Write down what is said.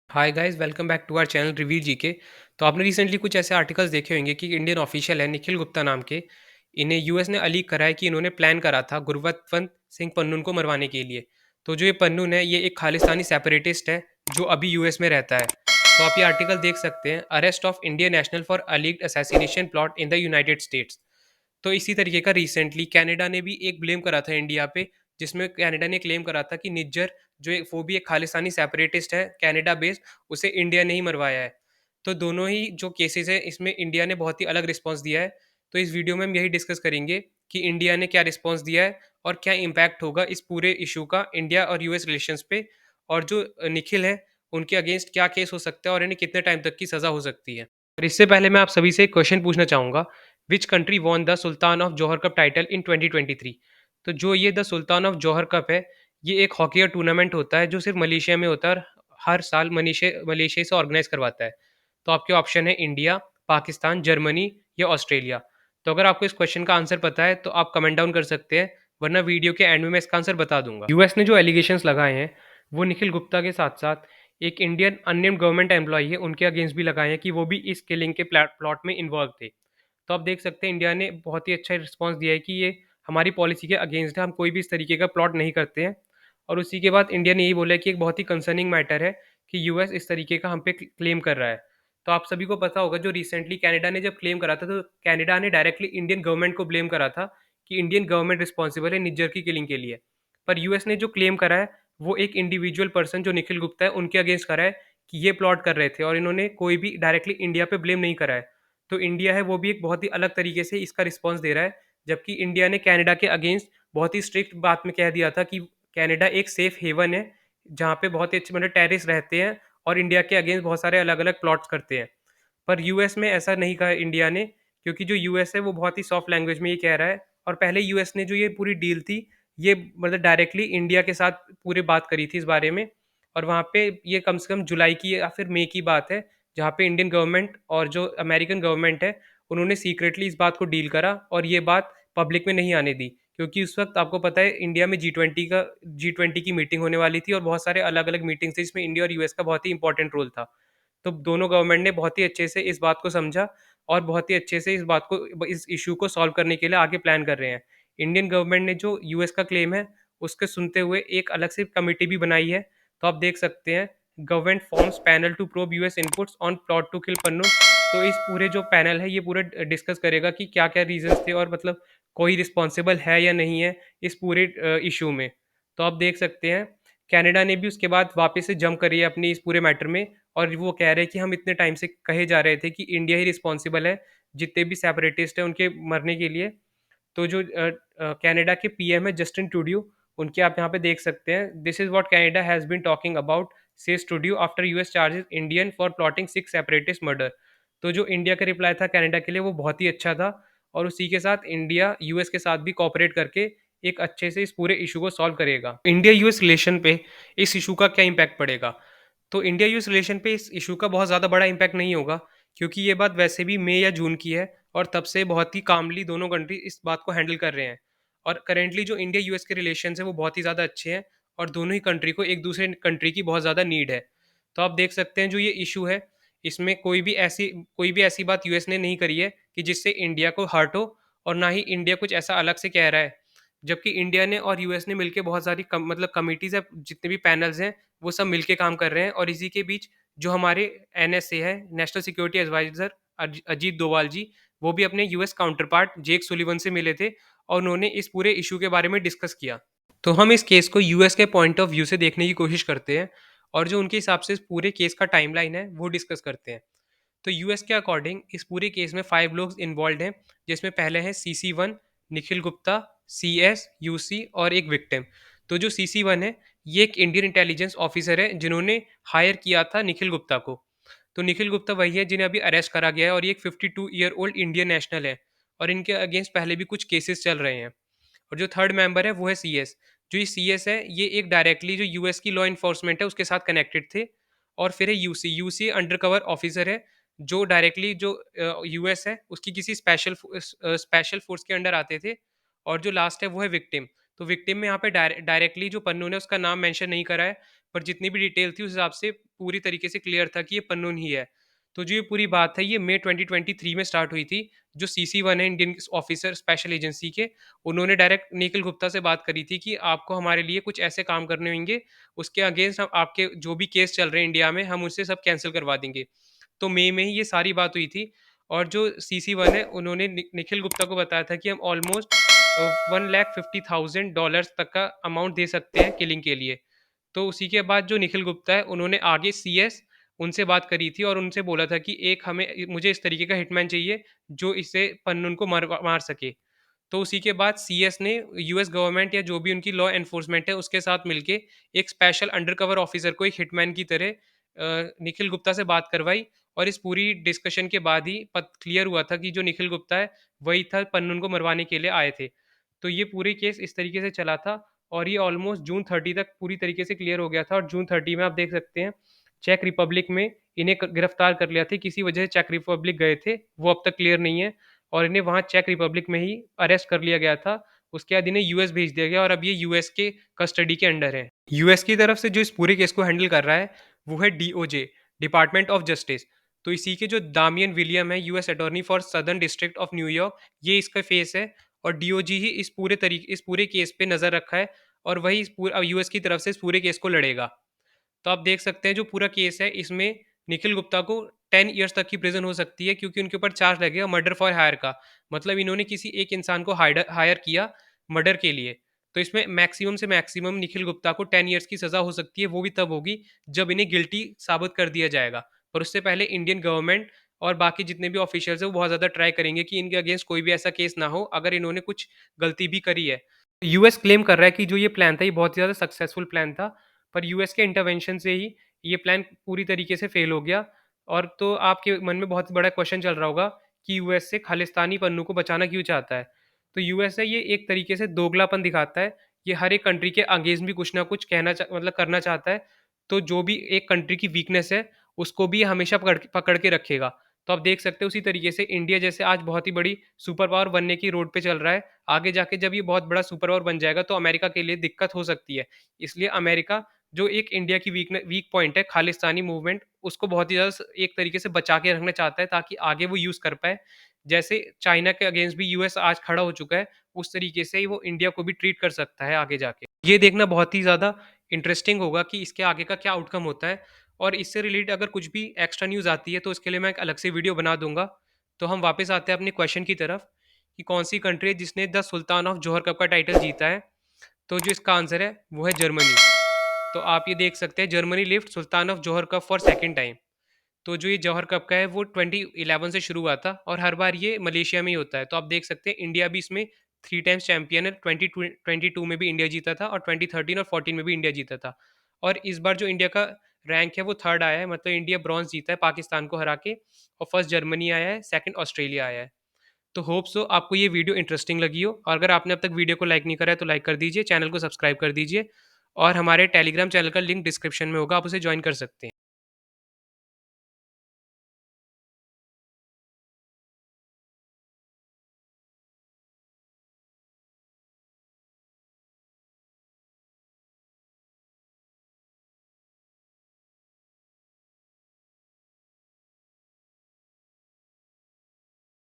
Hi guys, welcome back to our channel review GK. तो आपने recently कुछ ऐसे आर्टिकल्स देखे होंगे कि इंडियन ऑफिशियल है निखिल गुप्ता नाम के। इन्हें यूएस ने अलीक करा है कि इन्होंने प्लान करा था गुरवत्तवंत सिंह पन्नून को मरवाने के लिए। तो जो ये पन्नून है ये एक खालिस्तानी सेपरेटिस्ट है जो अभी यूएस में रहता है। तो आप ये आर्टिकल देख सकते हैं, arrest of Indian national for alleged assassination plot in the United States. तो इसी तरीके का रिसेंटली कनाडा ने भी एक ब्लेम करा था इंडिया पे, जिसमें कनाडा ने क्लेम करा था कि निज्जर जो एक वो भी एक खालिस्तानी सेपरेटिस्ट है कनाडा बेस्ड, उसे इंडिया ने ही मरवाया है। तो दोनों ही जो केसेस है इसमें इंडिया ने बहुत ही अलग रिस्पॉन्स दिया है। तो इस वीडियो में हम यही डिस्कस करेंगे कि इंडिया ने क्या रिस्पॉन्स दिया है और क्या इम्पैक्ट होगा इस पूरे इशू का इंडिया और यूएस रिलेशंस पे, और जो निखिल है उनके अगेंस्ट क्या केस हो सकता है और इन्हें कितने टाइम तक की सज़ा हो सकती है। और इससे पहले मैं आप सभी से एक क्वेश्चन पूछना चाहूँगा, which country won the Sultan of Johor Cup title in 2023। तो जो ये the Sultan of Johor Cup है, ये एक हॉकी का टूर्नामेंट होता है जो सिर्फ मलेशिया में होता है और हर साल मलेशिया मलेशिया से ऑर्गेनाइज करवाता है। तो आपके ऑप्शन है इंडिया, पाकिस्तान, जर्मनी या ऑस्ट्रेलिया। तो अगर आपको इस क्वेश्चन का आंसर पता है तो आप कमेंट डाउन कर सकते हैं, वरना वीडियो के एंड में मैं इसका आंसर बता दूंगा। यूएस ने जो एलिगेशंस लगाए हैं वो निखिल गुप्ता के साथ साथ एक इंडियन अननेम्ड गवर्नमेंट एम्प्लॉई है उनके अगेंस्ट भी लगाए हैं कि वो भी इस किलिंग के प्लॉट में इन्वॉल्व थे। तो आप देख सकते हैं इंडिया ने बहुत ही अच्छा रिस्पॉन्स दिया है कि ये हमारी पॉलिसी के अगेंस्ट है, हम कोई भी इस तरीके का प्लॉट नहीं करते हैं। और उसी के बाद इंडिया ने यही बोला है कि एक बहुत ही कंसर्निंग मैटर है कि यूएस इस तरीके का हम पे क्लेम कर रहा है। तो आप सभी को पता होगा जो रिसेंटली कनाडा ने जब क्लेम करा था तो कनाडा ने डायरेक्टली इंडियन गवर्नमेंट को ब्लेम करा था कि इंडियन गवर्नमेंट रिस्पॉन्सिबल है निज्जर की किलिंग के लिए। पर यूएस ने जो क्लेम करा है वो एक इंडिविजुअल पर्सन जो निखिल गुप्ता है उनके अगेंस्ट करा है कि ये प्लॉट कर रहे थे, और इन्होंने कोई भी डायरेक्टली इंडिया पे ब्लेम नहीं करा है। तो इंडिया है वो भी एक बहुत ही अलग तरीके से इसका रिस्पॉन्स दे रहा है, जबकि इंडिया ने कनाडा के अगेंस्ट बहुत ही स्ट्रिक्ट बात में कह दिया था कि कनाडा एक सेफ हेवन है जहाँ पे बहुत ही अच्छे मतलब टेररिस्ट रहते हैं और इंडिया के अगेंस्ट बहुत सारे अलग अलग प्लॉट्स करते हैं। पर यूएस में ऐसा नहीं कहा इंडिया ने, क्योंकि जो यूएस है वो बहुत ही सॉफ्ट लैंग्वेज में ये कह रहा है। और पहले यूएस ने जो ये पूरी डील थी ये मतलब डायरेक्टली इंडिया के साथ पूरी बात करी थी इस बारे में। और वहाँ पे ये कम से कम जुलाई की या फिर मई की बात है, जहाँ पे इंडियन गवर्नमेंट और जो अमेरिकन गवर्नमेंट है उन्होंने सीक्रेटली इस बात को डील करा और ये बात पब्लिक में नहीं आने दी। क्योंकि उस वक्त आपको पता है इंडिया में जी ट्वेंटी की मीटिंग होने वाली थी और बहुत सारे अलग अलग मीटिंग्स थी जिसमें इंडिया और यूएस का बहुत ही इंपॉर्टेंट रोल था। तो दोनों गवर्नमेंट ने बहुत ही अच्छे से इस बात को समझा और बहुत ही अच्छे से इस इशू को सॉल्व करने के लिए आगे प्लान कर रहे हैं। इंडियन गवर्नमेंट ने जो यूएस का क्लेम है उसके सुनते हुए एक अलग से कमेटी भी बनाई है। तो आप देख सकते हैं, government forms panel to probe US inputs on plot to kill Pannun. तो इस पूरे जो पैनल है ये पूरा डिस्कस करेगा कि क्या क्या रीजंस थे और मतलब कोई रिस्पॉन्सिबल है या नहीं है इस पूरे इशू में। तो आप देख सकते हैं कनाडा ने भी उसके बाद वापस से जंप करी है अपनी इस पूरे मैटर में, और वो कह रहे हैं कि हम इतने टाइम से कहे जा रहे थे कि इंडिया ही रिस्पॉन्सिबल है जितने भी सेपरेटिस्ट हैं उनके मरने के लिए। तो जो कनाडा के पीएम है जस्टिन ट्रूडियो, उनके आप यहाँ पे देख सकते हैं, this is what Canada has been talking about says Trudeau after US charges Indian for plotting 6 separatist murder. तो जो इंडिया का रिप्लाई था कनाडा के लिए वो बहुत ही अच्छा था, और उसी के साथ इंडिया यूएस के साथ भी कोऑपरेट करके एक अच्छे से इस पूरे इशू को सॉल्व करेगा। इंडिया यूएस रिलेशन पे इस इशू का क्या इम्पैक्ट पड़ेगा? तो इंडिया यूएस रिलेशन पे इस इशू का बहुत ज़्यादा बड़ा इम्पैक्ट नहीं होगा, क्योंकि ये बात वैसे भी मई या जून की है और तब से बहुत ही कामली दोनों कंट्री इस बात को हैंडल कर रहे हैं। और करेंटली जो इंडिया यूएस के रिलेशन है वो बहुत ही ज़्यादा अच्छे हैं और दोनों ही कंट्री को एक दूसरे कंट्री की बहुत ज़्यादा नीड है। तो आप देख सकते हैं जो ये इशू है इसमें कोई भी ऐसी बात यूएस ने नहीं करी है कि जिससे इंडिया को हर्ट हो, और ना ही इंडिया कुछ ऐसा अलग से कह रहा है। जबकि इंडिया ने और यूएस ने मिलकर बहुत सारी मतलब कमिटीज़ है, जितने भी पैनल्स हैं वो सब मिलके काम कर रहे हैं। और इसी के बीच जो हमारे एनएसए है, national security adviser Ajit Doval ji, वो भी अपने US counterpart Jake Sullivan से मिले थे और उन्होंने इस पूरे इशू के बारे में डिस्कस किया। तो हम इस केस को यूएस के पॉइंट ऑफ व्यू से देखने की कोशिश करते हैं और जो उनके हिसाब से इस पूरे केस का टाइमलाइन है वो डिस्कस करते हैं। तो यूएस के अकॉर्डिंग इस पूरे केस में 5 लोग इन्वॉल्व हैं, जिसमें पहले हैं CC1, Nikhil Gupta, CS, UC और एक विक्टिम। तो जो CC1 है ये एक इंडियन इंटेलिजेंस ऑफिसर है जिन्होंने हायर किया था निखिल गुप्ता को। तो निखिल गुप्ता वही है जिन्हें अभी अरेस्ट करा गया है और ये एक 52 ईयर ओल्ड इंडियन नेशनल है और इनके अगेंस्ट पहले भी कुछ केसेस चल रहे हैं। और जो थर्ड मेंबर है वो है CS। जो ये CS है ये एक डायरेक्टली जो यूएस की लॉ इन्फोर्समेंट है उसके साथ कनेक्टेड थे। और फिर है यूसी अंडर कवर ऑफिसर है जो डायरेक्टली जो यूएस है उसकी किसी स्पेशल फोर्स के अंडर आते थे। और जो लास्ट है वो है विक्टिम। तो विक्टिम में यहाँ पे डायरेक्टली जो पन्नून है उसका नाम मेंशन नहीं करा है, पर जितनी भी डिटेल थी उस हिसाब से पूरी तरीके से क्लियर था कि ये पन्नून ही है। तो जो ये पूरी बात है ये मई 2023 में स्टार्ट हुई थी। जो सीसी-1 है इंडियन ऑफिसर स्पेशल एजेंसी के, उन्होंने डायरेक्ट निखिल गुप्ता से बात करी थी कि आपको हमारे लिए कुछ ऐसे काम करने होंगे, उसके अगेंस्ट हम आपके जो भी केस चल रहे हैं इंडिया में, हम उससे सब कैंसल करवा देंगे। तो मई में ही ये सारी बात हुई थी और जो सीसी-1 है उन्होंने निखिल गुप्ता को बताया था कि हम ऑलमोस्ट $1,50,000 तक का अमाउंट दे सकते हैं किलिंग के लिए। तो उसी के बाद जो निखिल गुप्ता है उन्होंने आगे सीएस उनसे बात करी थी और उनसे बोला था कि एक मुझे इस तरीके का हिटमैन चाहिए जो इसे पन्नून को मार सके। तो उसी के बाद सीएस ने यूएस गवर्नमेंट या जो भी उनकी लॉ एनफोर्समेंट है उसके साथ मिलके एक स्पेशल अंडरकवर ऑफिसर को एक हिटमैन की तरह निखिल गुप्ता से बात करवाई और इस पूरी डिस्कशन के बाद ही क्लियर हुआ था कि जो निखिल गुप्ता है वही था पन्नून को मरवाने के लिए आए थे। तो ये पूरी केस इस तरीके से चला था और ये ऑलमोस्ट जून 30 तक पूरी तरीके से क्लियर हो गया था और जून 30 में आप देख सकते हैं चेक रिपब्लिक में इन्हें गिरफ्तार कर लिया था। किसी वजह से चेक रिपब्लिक गए थे, वो अब तक क्लियर नहीं है और इन्हें वहाँ चेक रिपब्लिक में ही अरेस्ट कर लिया गया था। उसके बाद इन्हें यूएस भेज दिया गया और अब ये यूएस के कस्टडी के अंडर है। यूएस की तरफ से जो इस पूरे केस को हैंडल कर रहा है वो है डीओजे, डिपार्टमेंट ऑफ जस्टिस। तो इसी के जो दामियन विलियम है US attorney for southern district of New York, ये इसका फेस है और डीओजी ही इस पूरे केस पे नजर रखा है और वही इस पूरा यूएस की तरफ से इस पूरे केस को लड़ेगा। तो आप देख सकते हैं जो पूरा केस है इसमें निखिल गुप्ता को 10 इयर्स तक की प्रिजन हो सकती है क्योंकि उनके ऊपर चार्ज लगेगा मर्डर फॉर हायर का। मतलब इन्होंने किसी एक इंसान को हायर किया मर्डर के लिए। तो इसमें मैक्सिमम से मैक्सिमम निखिल गुप्ता को 10 इयर्स की सजा हो सकती है, वो भी तब होगी जब इन्हें गिल्टी साबित कर दिया जाएगा। पर उससे पहले इंडियन गवर्नमेंट और बाकी जितने भी ऑफिशियल्स हैं वो बहुत ज़्यादा ट्राई करेंगे कि इनके अगेंस्ट कोई भी ऐसा केस ना हो अगर इन्होंने कुछ गलती भी करी है। यूएस क्लेम कर रहा है कि जो ये प्लान था ये बहुत ही ज़्यादा सक्सेसफुल प्लान था, पर यूएस के इंटरवेंशन से ही ये प्लान पूरी तरीके से फेल हो गया। और तो आपके मन में बहुत बड़ा क्वेश्चन चल रहा होगा कि यूएस से खालिस्तानी पन्नू को बचाना क्यों चाहता है। तो यूएस है ये एक तरीके से दोगलापन दिखाता है। ये हर एक कंट्री के अगेंस्ट भी कुछ ना कुछ मतलब करना चाहता है। तो जो भी एक कंट्री की वीकनेस है उसको भी हमेशा पकड़ के रखेगा। तो आप देख सकते हैं उसी तरीके से इंडिया जैसे आज बहुत ही बड़ी सुपर पावर बनने की रोड पे चल रहा है, आगे जाके जब ये बहुत बड़ा सुपर पावर बन जाएगा तो अमेरिका के लिए दिक्कत हो सकती है। इसलिए अमेरिका जो एक इंडिया की वीक पॉइंट है खालिस्तानी मूवमेंट, उसको बहुत ही ज़्यादा एक तरीके से बचा के रखना चाहता है ताकि आगे वो यूज़ कर पाए। जैसे चाइना के अगेंस्ट भी यूएस आज खड़ा हो चुका है, उस तरीके से ही वो इंडिया को भी ट्रीट कर सकता है आगे जाके। ये देखना बहुत ही ज़्यादा इंटरेस्टिंग होगा कि इसके आगे का क्या आउटकम होता है और इससे रिलेटेड अगर कुछ भी एक्स्ट्रा न्यूज़ आती है तो उसके लिए मैं एक अलग से वीडियो बना दूँगा। तो हम वापस आते हैं अपने क्वेश्चन की तरफ कि कौन-सी कंट्री है जिसने the Sultan of Johar cup का टाइटल जीता है? तो जो इसका आंसर है वो है जर्मनी। तो आप ये देख सकते हैं Germany lift Sultan of Johar cup for second time. तो जो ये जौहर कप का है वो 2011 से शुरू हुआ था और हर बार ये मलेशिया में ही होता है। तो आप देख सकते हैं इंडिया भी इसमें 3 टाइम्स चैंपियन है। 22 में भी इंडिया जीता था और 2013 और 14 में भी इंडिया जीता था। और इस बार जो इंडिया का रैंक है वो थर्ड आया है, मतलब इंडिया ब्रॉन्ज जीता है पाकिस्तान को हरा के और फर्स्ट जर्मनी आया है, सेकंड ऑस्ट्रेलिया आया है। तो होप सो आपको ये वीडियो इंटरेस्टिंग लगी हो और अगर आपने अब तक वीडियो को लाइक नहीं करा है तो लाइक कर दीजिए, चैनल को सब्सक्राइब कर दीजिए और हमारे टेलीग्राम चैनल का लिंक डिस्क्रिप्शन में होगा, आप उसे ज्वाइन कर सकते हैं।